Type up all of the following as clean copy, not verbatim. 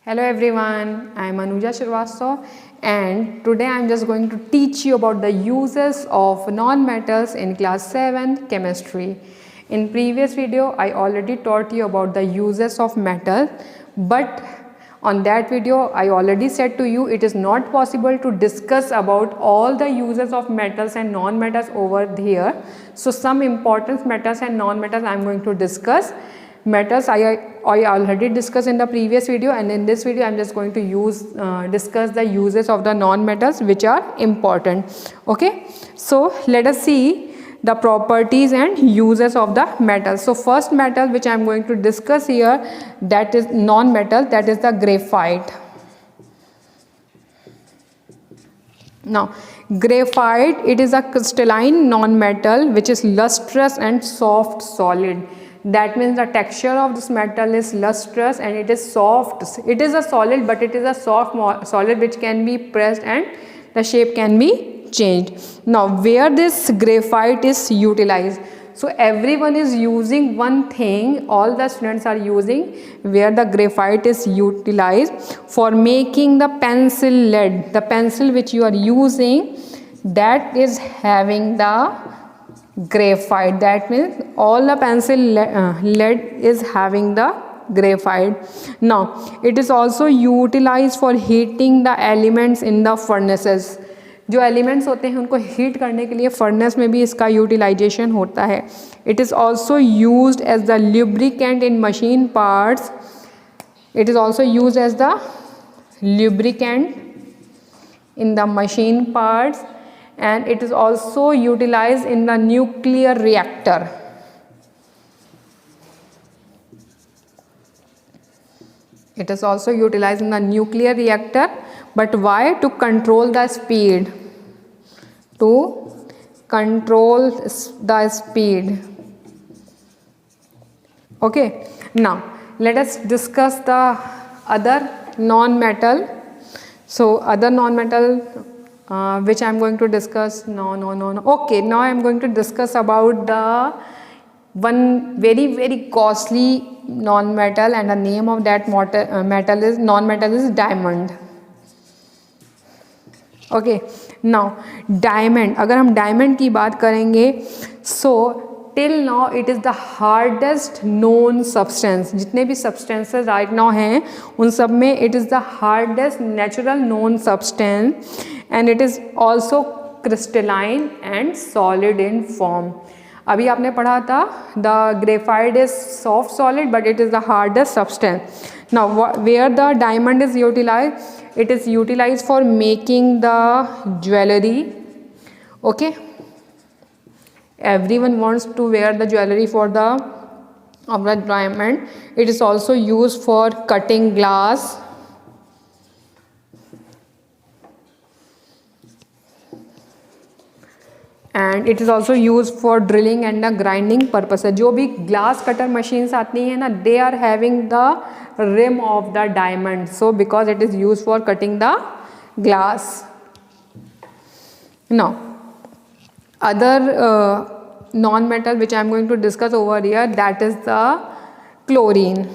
Hello everyone, I am Anuja Shrivastava and today I am just going to teach you about the uses of non-metals in class 7 chemistry. In previous video I already taught you about the uses of metal, but on that video I already said to you it is not possible to discuss about all the uses of metals and non-metals over here. So some important metals and non-metals I am going to discuss. Metals I already discussed in the previous video, and in this video I am just going to discuss the uses of the non-metals which are important. Okay, so let us see the properties and uses of the metals. So first metal which I am going to discuss here, that is non-metal, that is the graphite. Now graphite, it is a crystalline non-metal which is lustrous and soft solid. That means the texture of this metal is lustrous and it is soft. It is a solid, but it is a soft solid which can be pressed and the shape can be changed. Now where this graphite is utilized, so everyone is using one thing, all the students are using where the graphite is utilized for making the pencil lead. The pencil which you are using, that is having the graphite. That means all the pencil lead is having the graphite. Now it is also utilized for heating the elements in the furnaces. जो elements होते हैं उनको heat करने के लिए furnace में भी इसका यूटिलाइजेशन होता है. It is also used as the lubricant in machine parts. It is also used as the lubricant in the machine parts, and it is also utilized in the nuclear reactor. It is also utilized in the nuclear reactor, but why? To control the speed. To control the speed. Okay, now let us discuss the other non-metal. So other non-metal which I am going to discuss. Okay, now I am going to discuss about the one very costly non-metal, and the name of that non-metal is diamond. Okay, now diamond, अगर हम diamond की बात करेंगे, so till now it is the hardest known substance. जितने भी substances right now हैं उन सब में it is the hardest natural known substance, and it is also crystalline and solid in form. अभी आपने पढ़ा था the graphite is soft solid but it is the hardest substance. Now where the diamond is utilized, it is utilized for making the jewelry. Okay, everyone wants to wear the jewelry of the diamond. It is also used for cutting glass. And it is also used for drilling and the grinding purposes. जो भी glass cutter machines आती हैं ना, they are having the rim of the diamond. So because it is used for cutting the glass. Now other non-metal which I am going to discuss over here, that is the chlorine.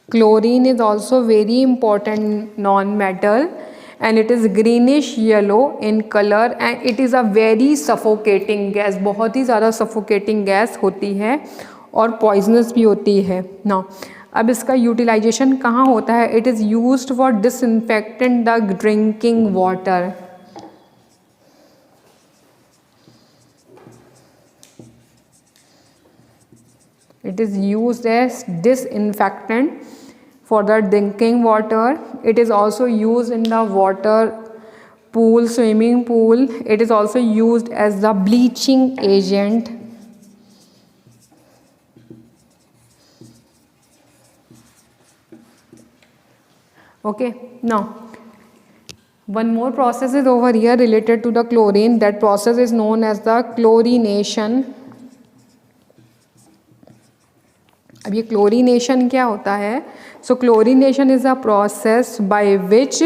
Chlorine is also very important non-metal, and it is greenish yellow in color, and it is a very suffocating gas. बहुत ही ज़्यादा suffocating gas होती है और poisonous भी होती है. Now अब इसका utilization कहाँ होता है? It is used for disinfectant the drinking water. It is used as disinfectant for the drinking water. It is also used in the water pool, swimming pool. It is also used as the bleaching agent. Okay, now one more process is over here related to the chlorine. That process is known as the chlorination. अब ये chlorination क्या होता है? So chlorination is a process by which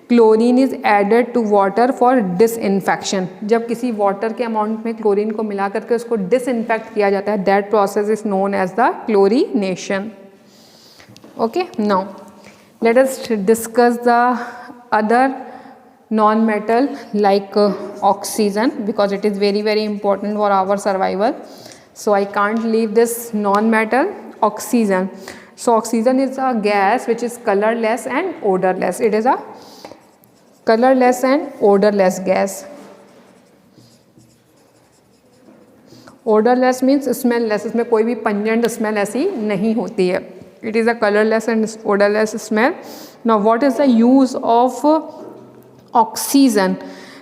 chlorine is added to water for disinfection. जब किसी water के amount में chlorine को मिला करके उसको डिसइंफेक्ट किया जाता है, that process is known as the chlorination. Okay, now let us discuss the other non-metal like oxygen, because it is very important for our survival. So I can't leave this non-metal. Oxygen. So oxygen is a gas which is colorless and odorless. It is a colorless and odorless gas. Odorless means smellless. इसमें कोई भी pungent smell ऐसी नहीं होती है. It is a colorless and odorless smell. Now what is the use of oxygen?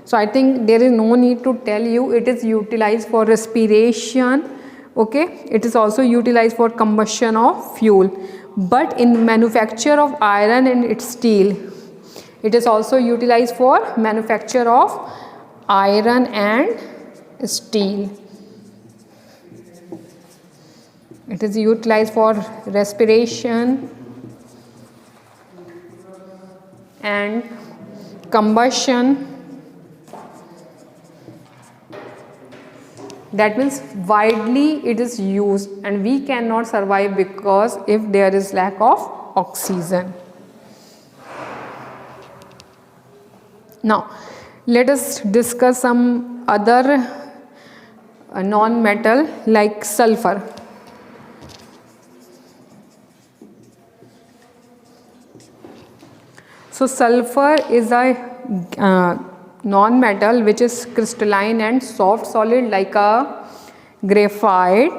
So I think there is no need to tell you. It is utilized for respiration. Okay, it is also utilized for combustion of fuel, but in manufacture of iron and its steel, it is also utilized for manufacture of iron and steel. It is utilized for respiration and combustion. That means widely it is used, and we cannot survive because if there is lack of oxygen. Now let us discuss some other non-metal like sulfur. So sulfur is a non-metal which is crystalline and soft solid like a graphite,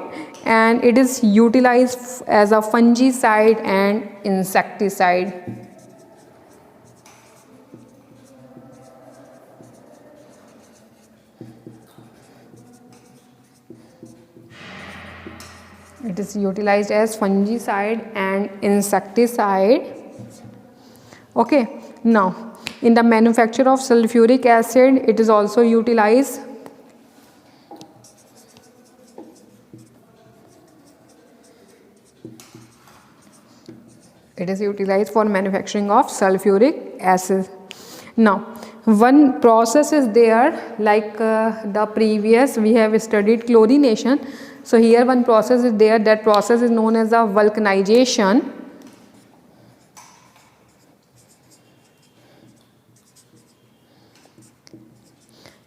and it is utilized as a fungicide and insecticide. It is utilized as fungicide and insecticide. Okay, now in the manufacture of sulfuric acid, it is also utilized. It is utilized for manufacturing of sulfuric acid. Now one process is there like the previous we have studied chlorination. So here one process is there. That process is known as the vulcanization.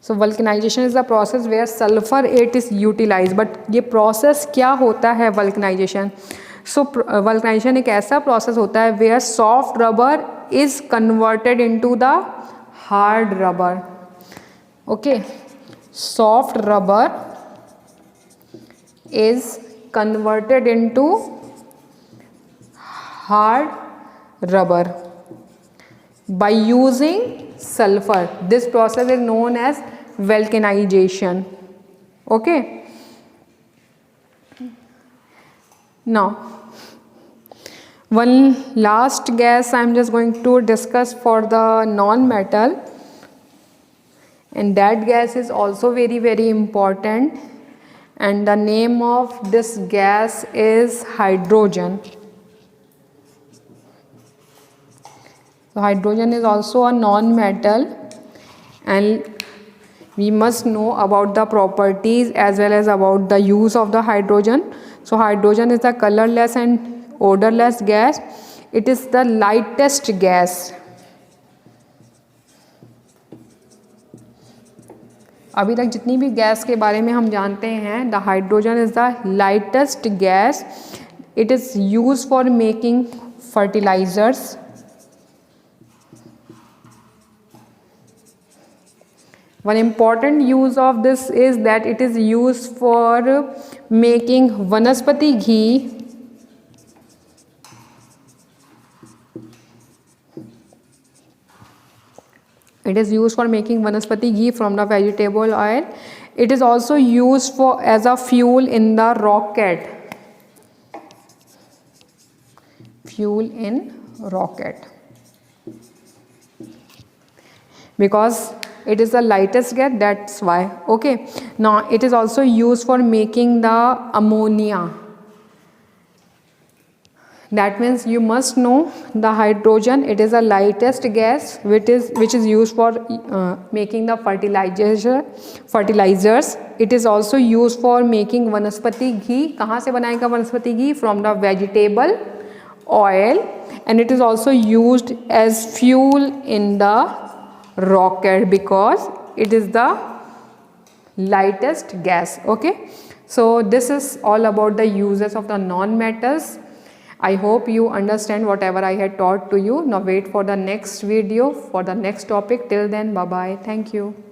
So vulcanization is the process where sulfurate is utilized. But ये process क्या होता है vulcanization? So vulcanization एक ऐसा process होता है where soft rubber is converted into the hard rubber. Okay, soft rubber is converted into hard rubber by using sulfur. This process is known as vulcanization. Okay, now one last gas I am just going to discuss for the non-metal, and that gas is also very important, and the name of this gas is hydrogen. So hydrogen is also a non-metal, and we must know about the properties as well as about the use of the hydrogen. So hydrogen is a colorless and odorless gas. It is the lightest gas. अभी तक जितनी भी gas के बारे में हम जानते हैं, the hydrogen is the lightest gas. It is use for making fertilisers. One important use of this is that it is used for making vanaspati ghee. It is used for making vanaspati ghee from the vegetable oil. It is also used for as a fuel in the rocket. Fuel in rocket. Because it is the lightest gas, that's why. Okay, now it is also used for making the ammonia. That means you must know the hydrogen, it is the lightest gas which is used for making the fertilizers. It is also used for making vanaspati ghee. कहाँ से बनाएगा वनस्पति घी? From the vegetable oil, and it is also used as fuel in the rocket because it is the lightest gas. Okay, so this is all about the uses of the non-metals. I hope you understand whatever I had taught to you. Now wait for the next video for the next topic. Till then, bye bye. Thank you.